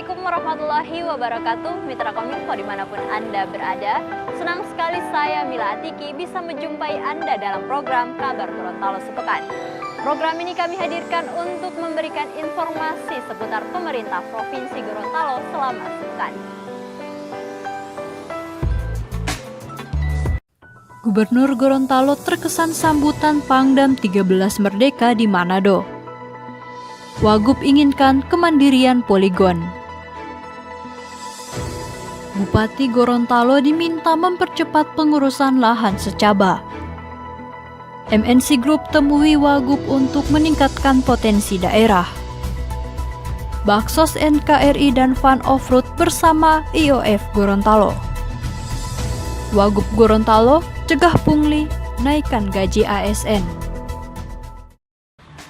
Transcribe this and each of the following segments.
Assalamualaikum warahmatullahi wabarakatuh, Mitra Kominfo dimanapun Anda berada. Senang sekali saya Mila Atiki bisa menjumpai Anda dalam program Kabar Gorontalo Sepekan. Program ini kami hadirkan untuk memberikan informasi seputar pemerintah Provinsi Gorontalo selama sepekan. Gubernur Gorontalo terkesan sambutan Pangdam 13 Merdeka di Manado. Wagub inginkan kemandirian poligon. Bupati Gorontalo diminta mempercepat pengurusan lahan secaba. MNC Group temui Wagub untuk meningkatkan potensi daerah. Baksos NKRI dan Fun Offroad bersama IOF Gorontalo. Wagub Gorontalo cegah pungli, naikkan gaji ASN.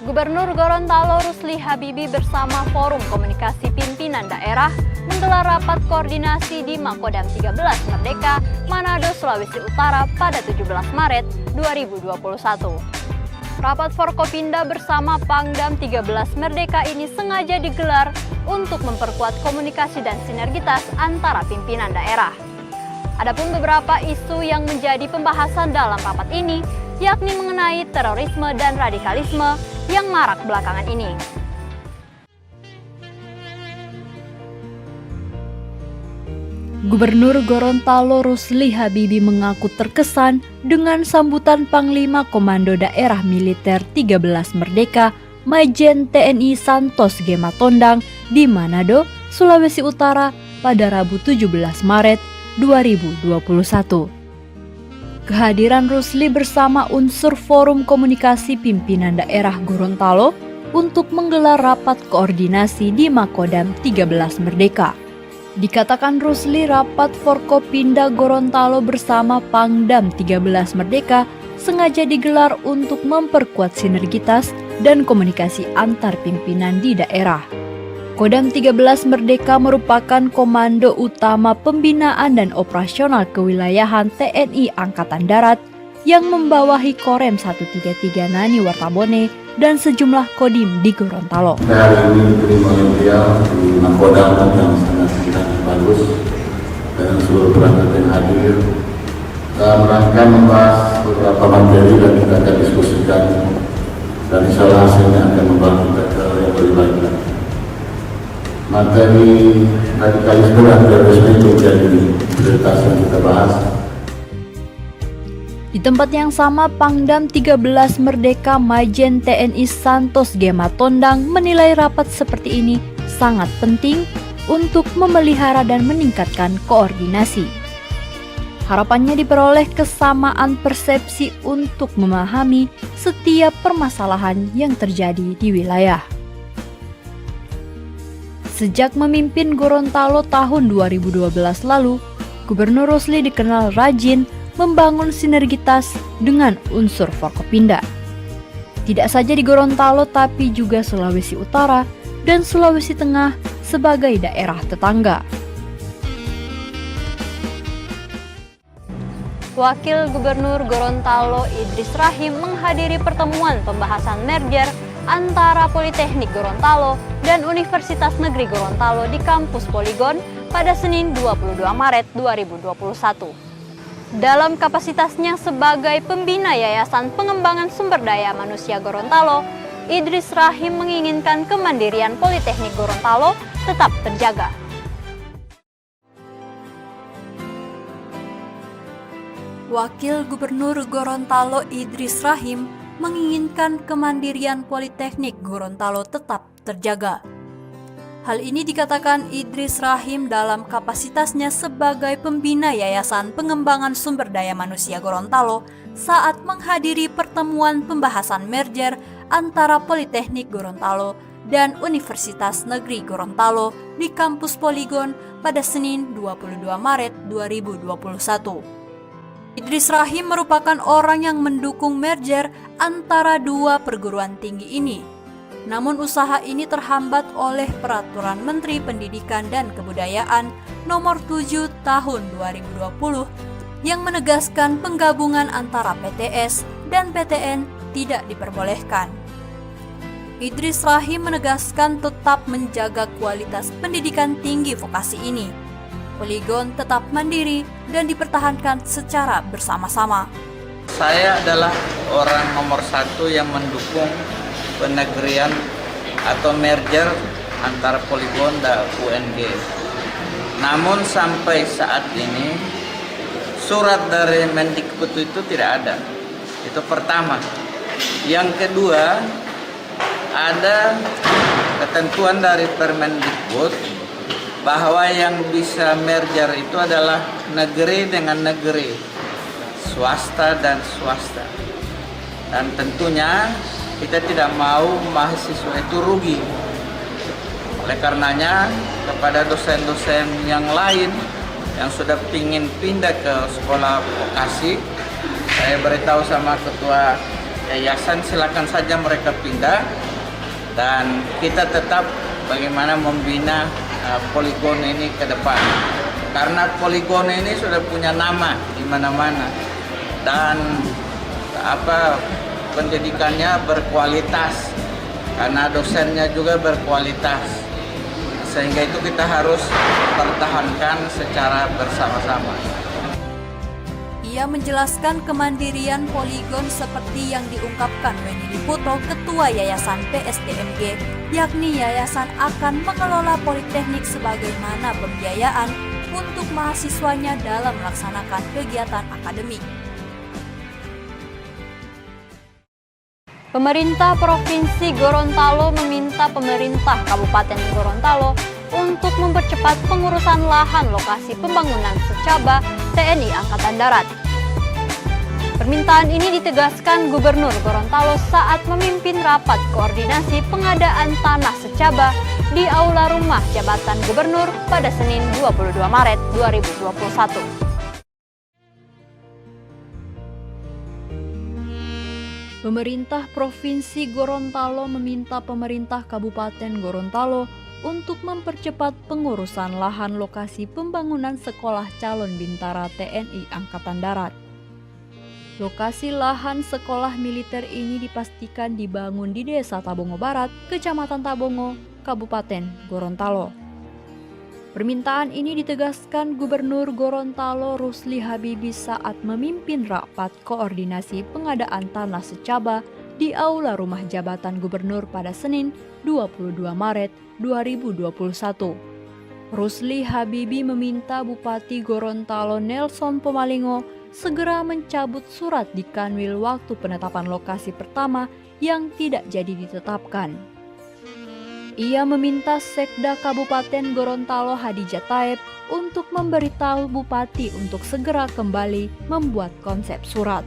Gubernur Gorontalo Rusli Habibie bersama Forum Komunikasi Pimpinan Daerah menggelar rapat koordinasi di Makodam 13 Merdeka, Manado, Sulawesi Utara pada 17 Maret 2021. Rapat Forkopimda bersama Pangdam 13 Merdeka ini sengaja digelar untuk memperkuat komunikasi dan sinergitas antara pimpinan daerah. Adapun beberapa isu yang menjadi pembahasan dalam rapat ini, yakni mengenai terorisme dan radikalisme yang marak belakangan ini. Gubernur Gorontalo Rusli Habibie mengaku terkesan dengan sambutan Panglima Komando Daerah Militer 13 Merdeka Majen TNI Santos G. Matondang di Manado, Sulawesi Utara pada Rabu 17 Maret 2021. Kehadiran Rusli bersama unsur Forum Komunikasi Pimpinan Daerah Gorontalo untuk menggelar rapat koordinasi di Makodam 13 Merdeka. Dikatakan Rusli rapat Forkopimda Gorontalo bersama Pangdam 13 Merdeka sengaja digelar untuk memperkuat sinergitas dan komunikasi antar pimpinan di daerah. Kodam 13 Merdeka merupakan komando utama pembinaan dan operasional kewilayahan TNI Angkatan Darat yang membawahi Korem 133 Nani Wartabone dan sejumlah kodim di Gorontalo. Hari ini diterima oleh beliau di Makodam yang sangat bagus dengan seluruh perangkat yang hadir dalam rangka membahas beberapa materi dan kita akan diskusikan dan insya Allah hasilnya akan membantu kita yang lebih baik lagi. Materi radikalisme dan terorisme itu menjadi prioritas yang kita bahas. Di tempat yang sama, Pangdam 13 Merdeka Majen TNI Santos G. Matondang menilai rapat seperti ini sangat penting untuk memelihara dan meningkatkan koordinasi. Harapannya diperoleh kesamaan persepsi untuk memahami setiap permasalahan yang terjadi di wilayah. Sejak memimpin Gorontalo tahun 2012 lalu, Gubernur Rusli dikenal rajin membangun sinergitas dengan unsur Forkopimda. Tidak saja di Gorontalo tapi juga Sulawesi Utara dan Sulawesi Tengah sebagai daerah tetangga. Wakil Gubernur Gorontalo Idris Rahim menghadiri pertemuan pembahasan merger antara Politeknik Gorontalo dan Universitas Negeri Gorontalo di kampus Poligon pada Senin 22 Maret 2021. Dalam kapasitasnya sebagai pembina Yayasan Pengembangan Sumber Daya Manusia Gorontalo, Idris Rahim menginginkan kemandirian Politeknik Gorontalo tetap terjaga. Wakil Gubernur Gorontalo Idris Rahim menginginkan kemandirian Politeknik Gorontalo tetap terjaga. Hal ini dikatakan Idris Rahim dalam kapasitasnya sebagai pembina Yayasan Pengembangan Sumber Daya Manusia Gorontalo saat menghadiri pertemuan pembahasan merger antara Politeknik Gorontalo dan Universitas Negeri Gorontalo di kampus Poligon pada Senin 22 Maret 2021. Idris Rahim merupakan orang yang mendukung merger antara dua perguruan tinggi ini. Namun usaha ini terhambat oleh Peraturan Menteri Pendidikan dan Kebudayaan Nomor 7 Tahun 2020 yang menegaskan penggabungan antara PTS dan PTN tidak diperbolehkan. Idris Rahim menegaskan tetap menjaga kualitas pendidikan tinggi vokasi ini. Poligon tetap mandiri dan dipertahankan secara bersama-sama. Saya adalah orang nomor satu yang mendukung penegrian atau merger antara Poligon dan UNG. Namun sampai saat ini surat dari Mendikbud itu tidak ada. Itu pertama. Yang kedua, ada ketentuan dari Permendikbud bahwa yang bisa merger itu adalah negeri dengan negeri, swasta dan swasta. Dan tentunya kita tidak mau mahasiswa itu rugi. Oleh karenanya, kepada dosen-dosen yang lain yang sudah ingin pindah ke sekolah vokasi, saya beritahu sama ketua yayasan, silakan saja mereka pindah. Dan kita tetap bagaimana membina Poligon ini ke depan. Karena Poligon ini sudah punya nama di mana-mana. Dan pendidikannya berkualitas. Karena dosennya juga berkualitas. Sehingga itu kita harus pertahankan secara bersama-sama. Ia menjelaskan kemandirian Poligon seperti yang diungkapkan Weni Liputo, Ketua Yayasan PSDMG, yakni yayasan akan mengelola Politeknik sebagaimana pembiayaan untuk mahasiswanya dalam melaksanakan kegiatan akademik. Pemerintah Provinsi Gorontalo meminta pemerintah Kabupaten Gorontalo untuk mempercepat pengurusan lahan lokasi pembangunan secaba TNI Angkatan Darat. Permintaan ini ditegaskan Gubernur Gorontalo saat memimpin rapat koordinasi pengadaan tanah secaba di Aula Rumah Jabatan Gubernur pada Senin 22 Maret 2021. Pemerintah Provinsi Gorontalo meminta pemerintah Kabupaten Gorontalo untuk mempercepat pengurusan lahan lokasi pembangunan sekolah calon bintara TNI Angkatan Darat. Lokasi lahan sekolah militer ini dipastikan dibangun di Desa Tabongo Barat, Kecamatan Tabongo, Kabupaten Gorontalo. Permintaan ini ditegaskan Gubernur Gorontalo Rusli Habibie saat memimpin rapat koordinasi pengadaan tanah secaba di Aula Rumah Jabatan Gubernur pada Senin 22 Maret 2021. Rusli Habibie meminta Bupati Gorontalo Nelson Pomalingo segera mencabut surat di Kanwil waktu penetapan lokasi pertama yang tidak jadi ditetapkan. Ia meminta Sekda Kabupaten Gorontalo Hadijah Taib untuk memberitahu Bupati untuk segera kembali membuat konsep surat.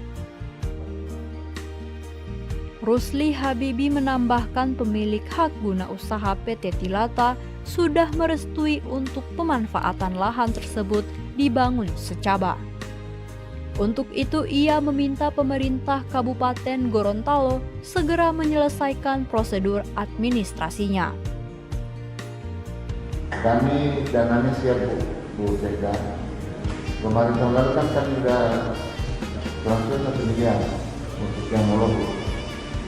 Rusli Habibie menambahkan pemilik hak guna usaha PT Tilata sudah merestui untuk pemanfaatan lahan tersebut dibangun secaba. Untuk itu ia meminta pemerintah Kabupaten Gorontalo segera menyelesaikan prosedur administrasinya. Kami dananya siap Bu Sekda. Kemarin tahun lalu kan kami sudah transfer 1 miliar untuk yang Mologo.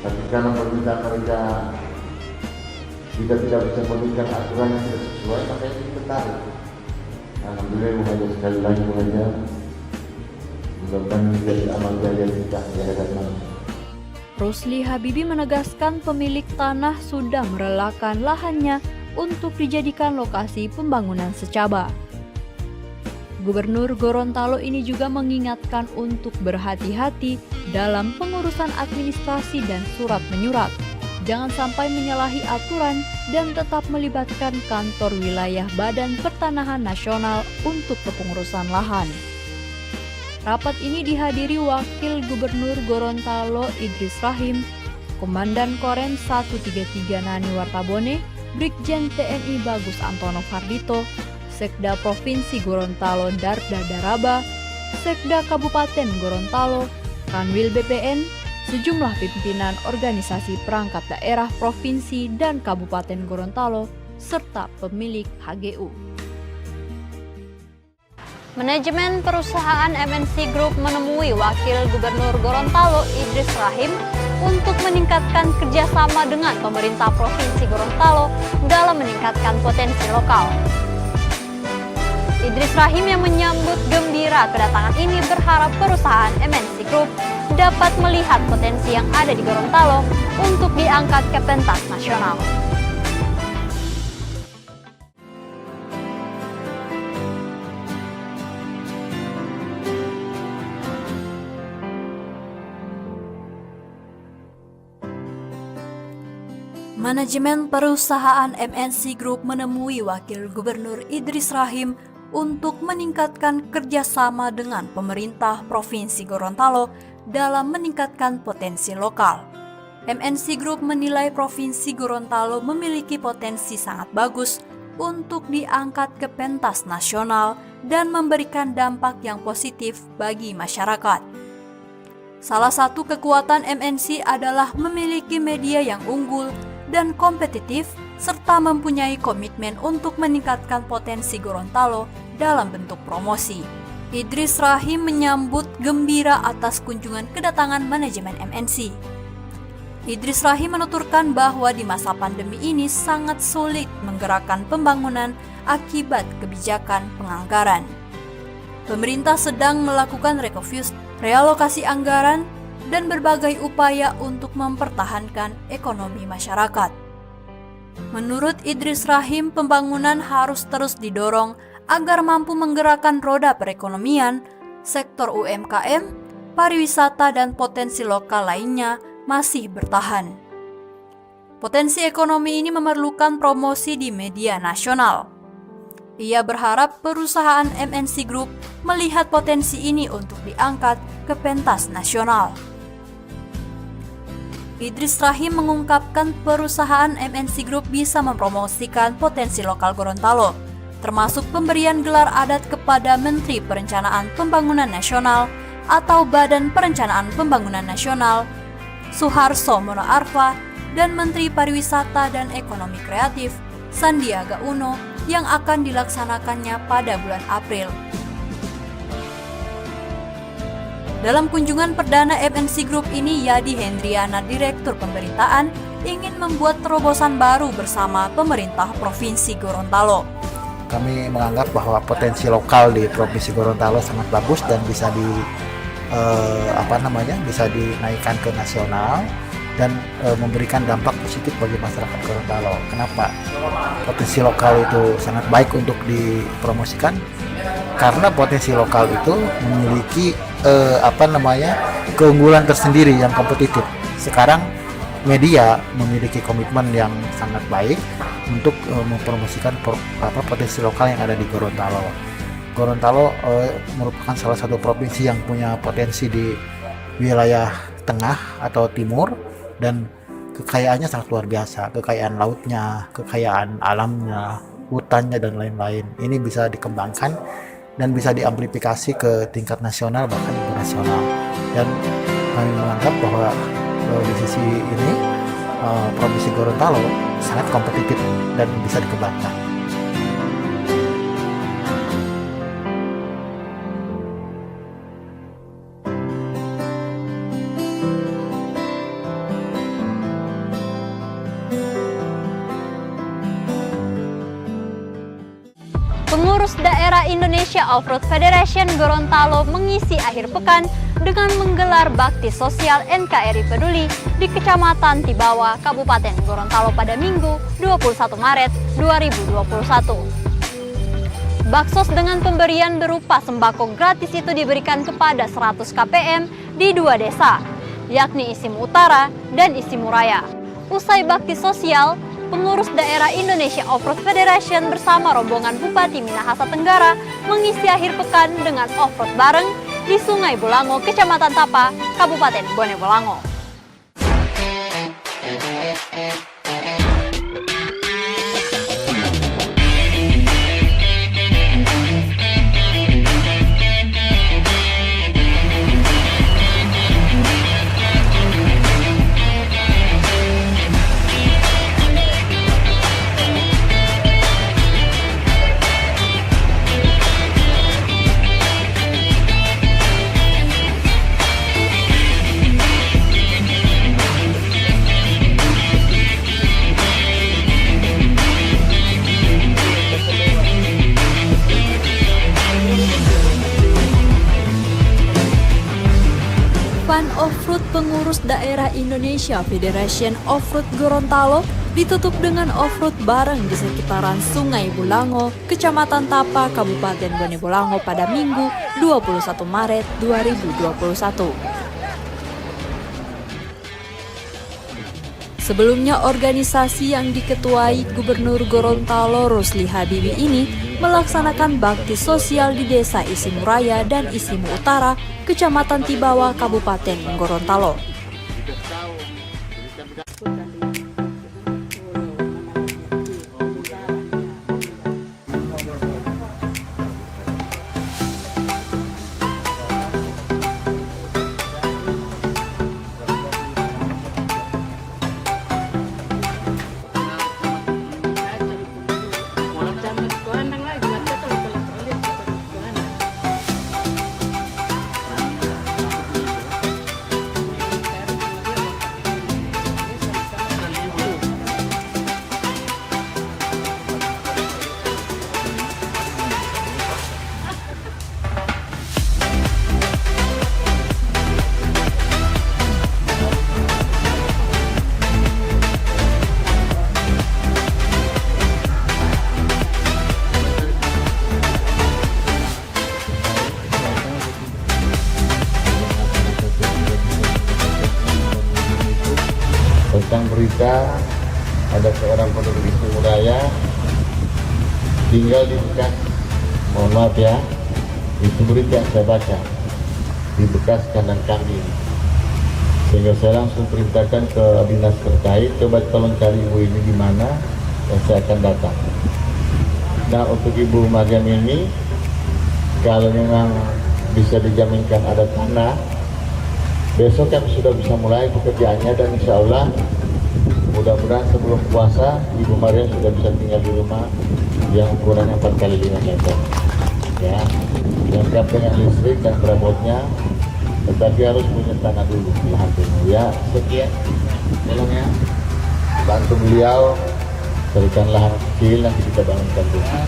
Tapi karena permintaan mereka kita tidak bisa memberikan aturan yang tidak sesuai, makanya kita tarik. Alhamdulillah mengajar sekali lagi mengajar. Mudah-mudahan menjadi amal jariah kita di hadapan. Rusli Habibie menegaskan pemilik tanah sudah merelakan lahannya untuk dijadikan lokasi pembangunan secaba. Gubernur Gorontalo ini juga mengingatkan untuk berhati-hati dalam pengurusan administrasi dan surat menyurat. Jangan sampai menyalahi aturan dan tetap melibatkan kantor wilayah Badan Pertanahan Nasional untuk kepengurusan lahan. Rapat ini dihadiri Wakil Gubernur Gorontalo Idris Rahim, Komandan Korem 133 Nani Wartabone, Brigjen TNI Bagus Antono Fardito, Sekda Provinsi Gorontalo Darda Daraba, Sekda Kabupaten Gorontalo, Kanwil BPN, sejumlah pimpinan organisasi perangkat daerah provinsi dan Kabupaten Gorontalo, serta pemilik HGU. Manajemen perusahaan MNC Group menemui Wakil Gubernur Gorontalo Idris Rahim untuk meningkatkan kerjasama dengan pemerintah Provinsi Gorontalo dalam meningkatkan potensi lokal. Idris Rahim yang menyambut gembira kedatangan ini berharap perusahaan MNC Group dapat melihat potensi yang ada di Gorontalo untuk diangkat ke pentas nasional. Manajemen perusahaan MNC Group menemui Wakil Gubernur Idris Rahim untuk meningkatkan kerjasama dengan pemerintah Provinsi Gorontalo dalam meningkatkan potensi lokal. MNC Group menilai Provinsi Gorontalo memiliki potensi sangat bagus untuk diangkat ke pentas nasional dan memberikan dampak yang positif bagi masyarakat. Salah satu kekuatan MNC adalah memiliki media yang unggul dan kompetitif, serta mempunyai komitmen untuk meningkatkan potensi Gorontalo dalam bentuk promosi. Idris Rahim menyambut gembira atas kunjungan kedatangan manajemen MNC. Idris Rahim menuturkan bahwa di masa pandemi ini sangat sulit menggerakkan pembangunan akibat kebijakan penganggaran. Pemerintah sedang melakukan realokasi anggaran dan berbagai upaya untuk mempertahankan ekonomi masyarakat. Menurut Idris Rahim, pembangunan harus terus didorong agar mampu menggerakkan roda perekonomian, sektor UMKM, pariwisata dan potensi lokal lainnya masih bertahan. Potensi ekonomi ini memerlukan promosi di media nasional. Ia berharap perusahaan MNC Group melihat potensi ini untuk diangkat ke pentas nasional. Idris Rahim mengungkapkan perusahaan MNC Group bisa mempromosikan potensi lokal Gorontalo, termasuk pemberian gelar adat kepada Menteri Perencanaan Pembangunan Nasional atau Badan Perencanaan Pembangunan Nasional, Suharso Mono Arfa, dan Menteri Pariwisata dan Ekonomi Kreatif, Sandiaga Uno, yang akan dilaksanakannya pada bulan April. Dalam kunjungan perdana MNC Group ini, Yadi Hendriana, Direktur Pemberitaan, ingin membuat terobosan baru bersama pemerintah Provinsi Gorontalo. Kami menganggap bahwa potensi lokal di Provinsi Gorontalo sangat bagus dan bisa bisa dinaikkan ke nasional dan memberikan dampak positif bagi masyarakat Gorontalo. Kenapa? Potensi lokal itu sangat baik untuk dipromosikan karena potensi lokal itu memiliki keunggulan tersendiri yang kompetitif. Sekarang media memiliki komitmen yang sangat baik untuk mempromosikan potensi lokal yang ada di Gorontalo. Gorontalo merupakan salah satu provinsi yang punya potensi di wilayah tengah atau timur dan kekayaannya sangat luar biasa. Kekayaan lautnya, kekayaan alamnya, hutannya dan lain-lain. Ini bisa dikembangkan dan bisa diamplifikasi ke tingkat nasional bahkan internasional. Dan kami menganggap bahwa di sisi ini Provinsi Gorontalo sangat kompetitif dan bisa dikembangkan. Pengurus Daerah Indonesia Off-Road Federation Gorontalo mengisi akhir pekan dengan menggelar bakti sosial NKRI Peduli di Kecamatan Tibawa, Kabupaten Gorontalo pada Minggu 21 Maret 2021. Baksos dengan pemberian berupa sembako gratis itu diberikan kepada 100 KPM di 2 desa, yakni Isimu Utara dan Isimu Raya. Usai bakti sosial, Pengurus Daerah Indonesia Off-Road Federation bersama rombongan Bupati Minahasa Tenggara mengisi akhir pekan dengan off-road bareng di Sungai Bolango, Kecamatan Tapa, Kabupaten Bone Bolango. Daerah Indonesia Federation Off-Road Gorontalo ditutup dengan off-road bareng di sekitaran Sungai Bulango, Kecamatan Tapa, Kabupaten Bone Bolango pada Minggu 21 Maret 2021. Sebelumnya, organisasi yang diketuai Gubernur Gorontalo Rusli Habibie ini melaksanakan bakti sosial di Desa Isimu Raya dan Isimu Utara, Kecamatan Tibawa, Kabupaten Gorontalo. Tentang berita ada seorang penduduk Isimu Raya tinggal di bekas, mohon maaf ya, itu berita yang saya baca di bekas kandang kambing, sehingga saya langsung perintahkan ke dinas terkait, coba tolong cari ibu ini di mana dan saya akan datang. Nah, untuk ibu Mariam ini, kalau memang bisa dijaminkan ada tanah, besok kami sudah bisa mulai pekerjaannya, dan insya Allah mudah-mudahan sebelum puasa Ibu Mariam sudah bisa tinggal di rumah yang ukurannya 4x5 meter, ya, lengkap dengan listrik dan perabotnya, tetapi harus punya tanah dulu, lahan dulu. Ya, sekian, tolong ya, bantu beliau carikan lahan kecil, nanti kita bangunkan rumah.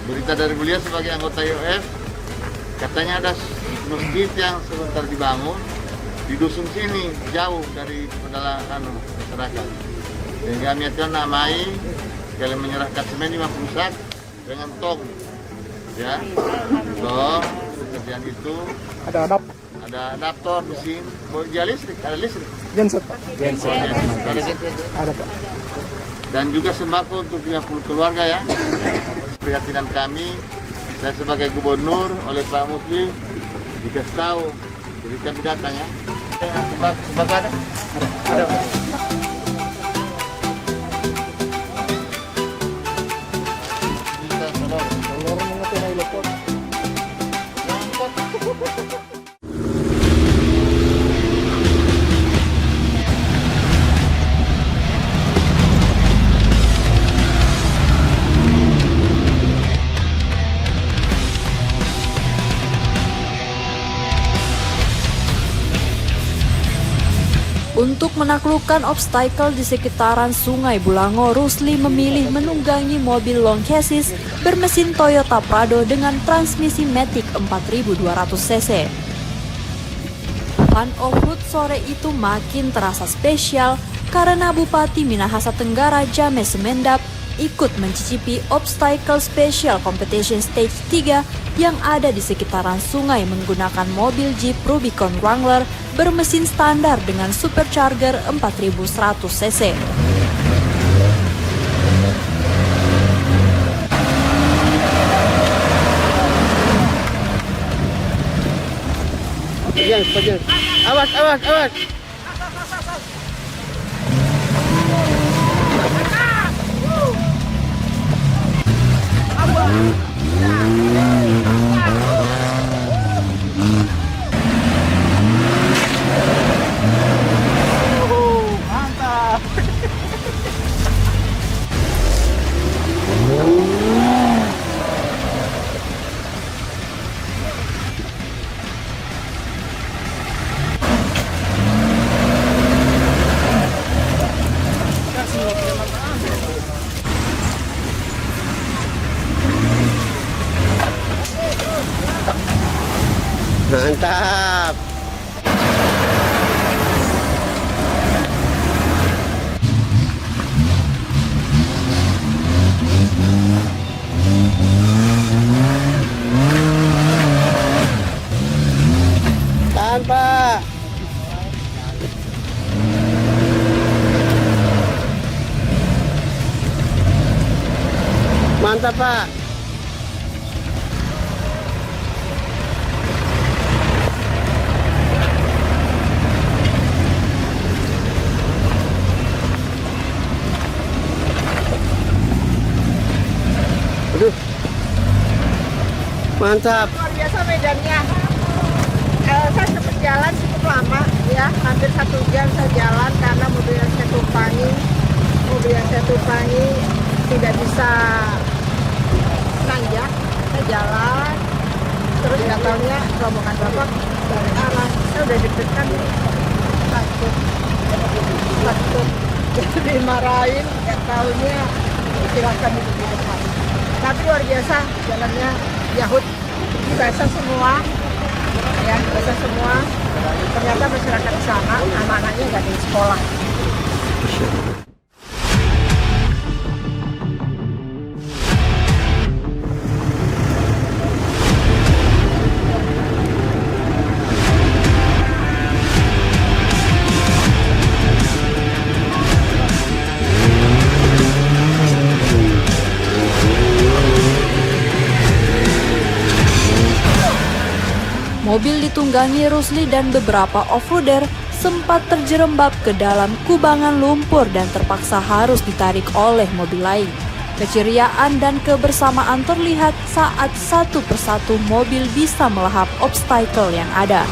Berita dari beliau sebagai anggota IOF, katanya ada masjid yang sebentar dibangun di dusun sini, jauh dari pedalaman masyarakat. Sehingga kami akan namai kalian menyerahkan semen 50 sak dengan tong, ya, tong. Pekerjaan itu ada adaptor mesin, dia listrik, ada listrik. Genset. Ada Pak. Dan juga sembako untuk 30 keluarga ya. Prihatinan kami, saya sebagai gubernur oleh Pak Musli dikasih tahu, berikan datanya. Sembako ada? Ada. Untuk menaklukkan obstacle di sekitaran Sungai Bulango, Rusli memilih menunggangi mobil long chassis bermesin Toyota Prado dengan transmisi Matic 4200 cc. Fun off-road sore itu makin terasa spesial karena Bupati Minahasa Tenggara James Semendap ikut mencicipi obstacle special competition stage 3 yang ada di sekitaran sungai menggunakan mobil Jeep Rubicon Wrangler bermesin standar dengan supercharger 4100 cc. Awas. Mantap. Tahan, Pak. Mantap, Pak. Aduh. Mantap. Luar biasa medannya. Saya sempat jalan cukup lama ya, hampir 1 jam saya jalan karena mobil yang saya tumpangi tidak bisa nanjak. Saya jalan, terus nggak tahunya rombongan bapak dari arah, saya udah deg-degan nih, takut, jadi dimarahin, nggak tahunya silakan di depan. Tapi luar biasa jalannya, Yahud, ini basah semua. Ya, basah semua. Ternyata masyarakat di sana, anak-anaknya nggak di sekolah. Mobil ditunggangi Rusli dan beberapa off-roader sempat terjerembab ke dalam kubangan lumpur dan terpaksa harus ditarik oleh mobil lain. Keceriaan dan kebersamaan terlihat saat satu persatu mobil bisa melahap obstacle yang ada.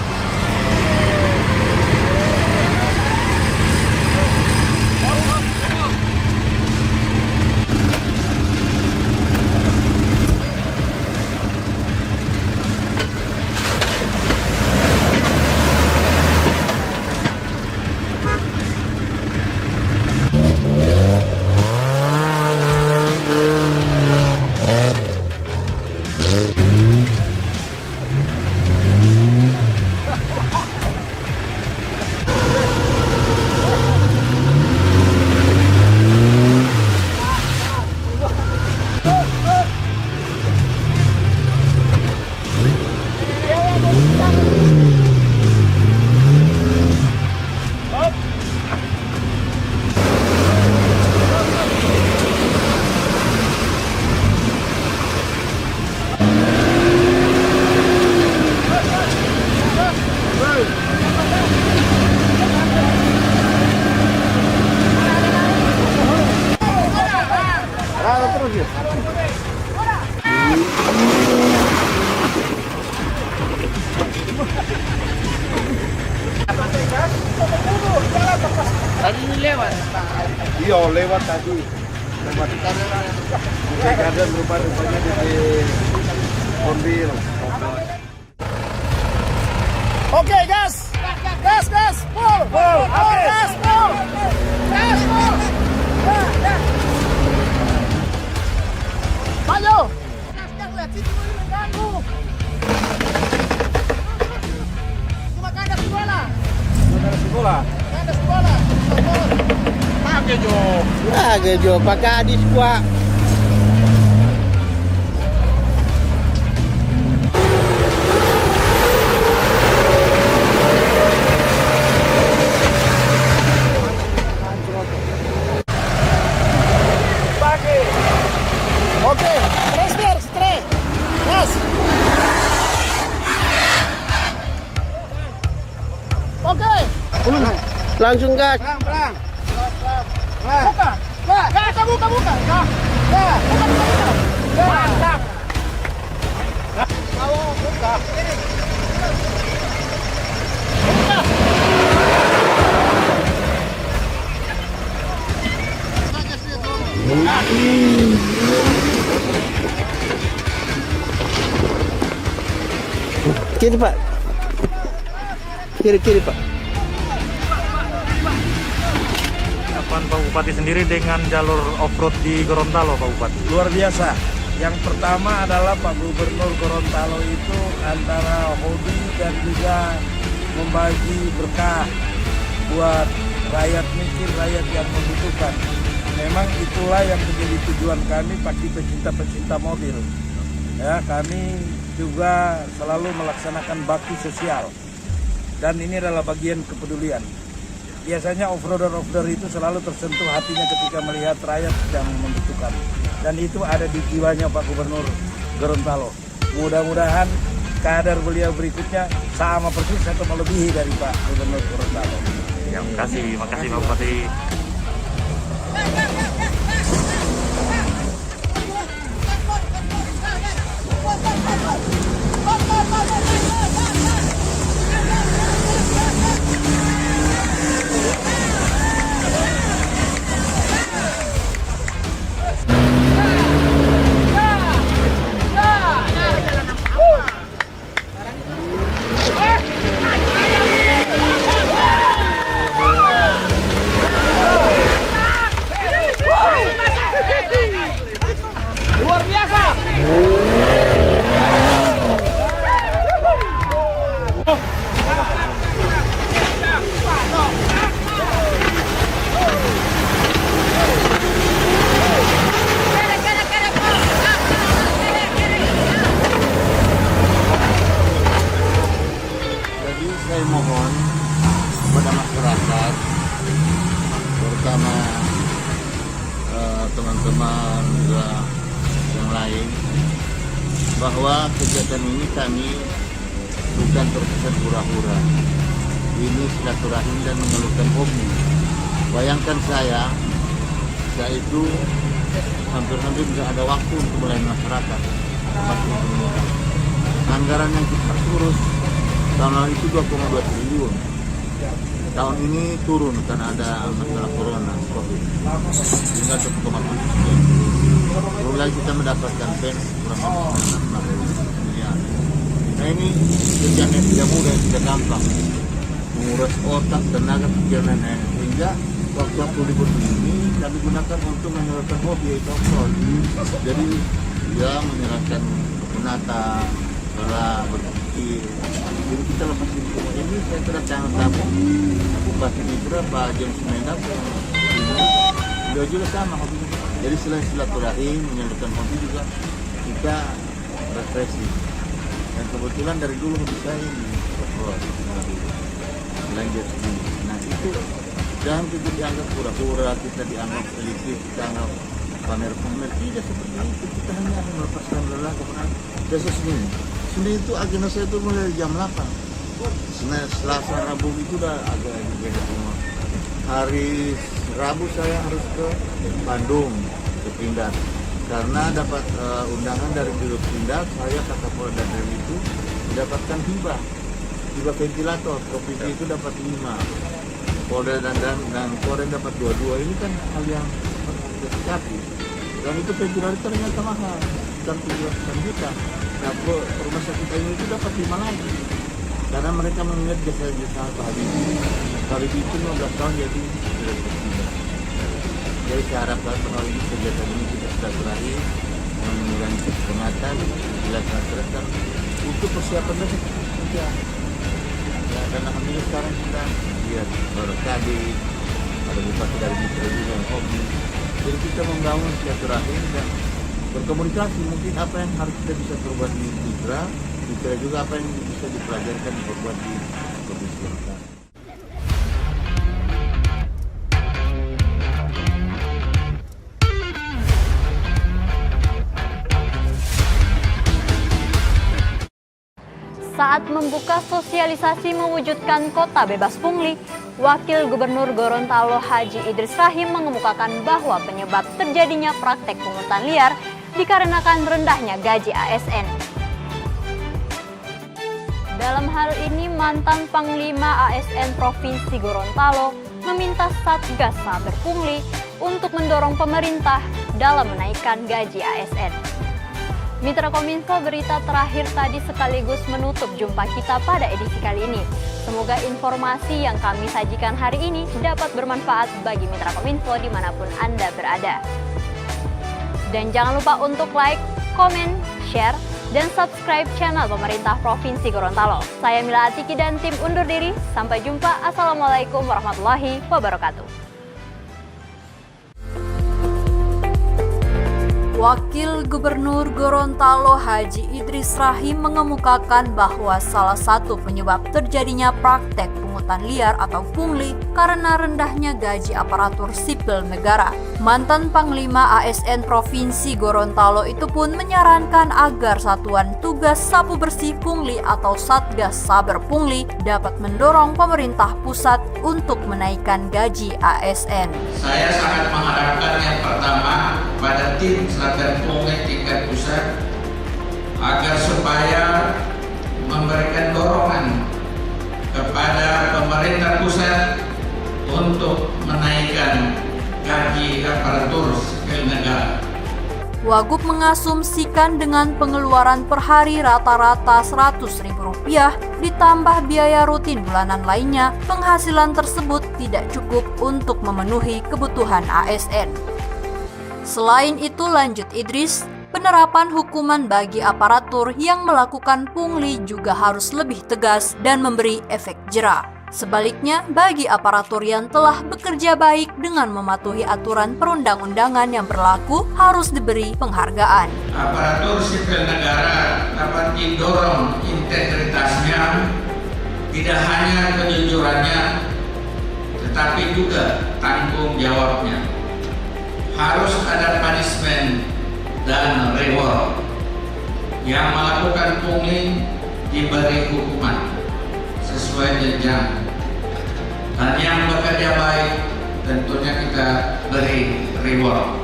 Iya, lewat tadi. Lewat garden rupanya di Konbil. Oke, gas, full, gas, full. Maju. Lihat situ mengganggu. Cuma kandas sekolah. Pakai jo, pakai adis gua. Oke, stress. Gas. Oke. Langsung gas. Pelan. Buka. Mantap. Buka. Kiri, Pak. Kiri, Pak. Pak Bupati sendiri dengan jalur off-road di Gorontalo, Pak Bupati? Luar biasa. Yang pertama adalah Pak Gubernur Gorontalo itu antara hobi dan juga membagi berkah buat rakyat miskin, rakyat yang membutuhkan. Memang itulah yang menjadi tujuan kami, pasti pecinta-pecinta mobil. Ya, kami juga selalu melaksanakan bakti sosial. Dan ini adalah bagian kepedulian. Biasanya off-roader itu selalu tersentuh hatinya ketika melihat rakyat yang membutuhkan. Dan itu ada di jiwanya Pak Gubernur Gorontalo. Mudah-mudahan kader beliau berikutnya sama persis atau melebihi dari Pak Gubernur Gorontalo. Ya, makasih Pak Bupati. Jadi saya mohon kepada masyarakat, terutama teman-teman juga yang lain, bahwa kegiatan ini kami bukan terkesan hura-hura. Ini silaturahim dan mengeluhkan hobi. Bayangkan saya itu hampir-hampir tidak ada waktu untuk melayani masyarakat. Anggaran yang kita urus tahun lalu itu 2,2 triliun. Tahun ini turun karena ada masalah corona, COVID. Tinggal 1,7 triliun. Belum lagi kita mendapatkan pen kurang lebih 9 miliar. Nah ini kerjaan yang tidak mudah, yang tidak gampang. Menguras otak, tenaga, pikiran, sehingga waktu libur ini kami gunakan untuk menyalurkan hobi, yaitu off-road. Jadi ya menyalurkan menata, berpikir. Jadi kita lepasin semua ini. Saya kedatangan tamu Bupati Mitra Pak James Menap, beliau juga sama hobinya. Jadi selain silaturahim menyalurkan hobi juga kita refreshing. Dan kebetulan dari dulu hobi saya ini off-road, lanjut sini. Nah itu jangan kita dianggap pura-pura, kita dianggap elitis, kita anggap pamer-pamer. Tidak seperti itu. Kita hanya melepaskan lelah kepada besok Senin. Senin itu agenda saya itu mulai jam 8. Senin, Selasa, Rabu itu udah agak agenda semua. Hari Rabu saya harus ke Bandung, ke Pindad. Karena dapat undangan dari Dirut Pindad, saya kata Polda dan itu mendapatkan hibah ventilator. Provinsi itu dapat 5. Polda dan Koren dapat 22. Ini kan hal yang harus dicapai. Dan itu ventilator ternyata mahal, sekitar 700 juta. Nah, rumah sakit ini itu dapat 5 lagi. Karena mereka mengingat jasa-jasa Pak Habibie. Pak Habibie itu 15 tahun jadi direktur Pindad. Jadi saya harapkan bahwa ini kegiatan ini kita sudah berakhir, mengurangi kecematan, menjelaskan masyarakat untuk persiapan besok. Ya, dan alhamdulillah sekarang kita lihat baru tadi ada bupati dari Mitra juga yang hobi. Jadi kita membangun silaturahim dan berkomunikasi. Mungkin apa yang harus kita bisa perbuat di Mitra juga apa yang bisa dipelajarkan diperbuat di Provinsi Gorontalo. Saat membuka sosialisasi mewujudkan kota bebas pungli, Wakil Gubernur Gorontalo Haji Idris Rahim mengemukakan bahwa penyebab terjadinya praktek pungutan liar dikarenakan rendahnya gaji ASN. Dalam hal ini, mantan Panglima ASN Provinsi Gorontalo meminta Satgas Saber Pungli untuk mendorong pemerintah dalam menaikkan gaji ASN. Mitra Kominfo, berita terakhir tadi sekaligus menutup jumpa kita pada edisi kali ini. Semoga informasi yang kami sajikan hari ini dapat bermanfaat bagi Mitra Kominfo dimanapun Anda berada. Dan jangan lupa untuk like, komen, share, dan subscribe channel pemerintah Provinsi Gorontalo. Saya Mila Atiki dan tim undur diri. Sampai jumpa. Assalamualaikum warahmatullahi wabarakatuh. Wakil Gubernur Gorontalo Haji Idris Rahim mengemukakan bahwa salah satu penyebab terjadinya praktek pungutan liar atau pungli karena rendahnya gaji aparatur sipil negara. Mantan Panglima ASN Provinsi Gorontalo itu pun menyarankan agar Satuan Tugas Sapu Bersih Pungli atau Satgas Saber Pungli dapat mendorong pemerintah pusat untuk menaikkan gaji ASN. Saya sangat mengharapkan yang pertama pada tim Saber Pungli tingkat pusat agar supaya memberikan dorongan kepada pemerintah pusat untuk menaikkan gaji aparatur sipil negara. Wagub mengasumsikan dengan pengeluaran per hari rata-rata Rp100.000 ditambah biaya rutin bulanan lainnya, penghasilan tersebut tidak cukup untuk memenuhi kebutuhan ASN. Selain itu, lanjut Idris, penerapan hukuman bagi aparatur yang melakukan pungli juga harus lebih tegas dan memberi efek jera. Sebaliknya, bagi aparatur yang telah bekerja baik dengan mematuhi aturan perundang-undangan yang berlaku harus diberi penghargaan. Aparatur sipil negara dapat didorong integritasnya, tidak hanya kejujurannya, tetapi juga tanggung jawabnya. Harus ada punishment dan reward. Yang melakukan pungli diberi hukuman sesuai jenjang, dan yang bekerja baik tentunya kita beri reward.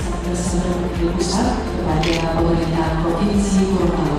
Satgas Saber Pungli Pusat kepada pemerintah Provinsi Gorontalo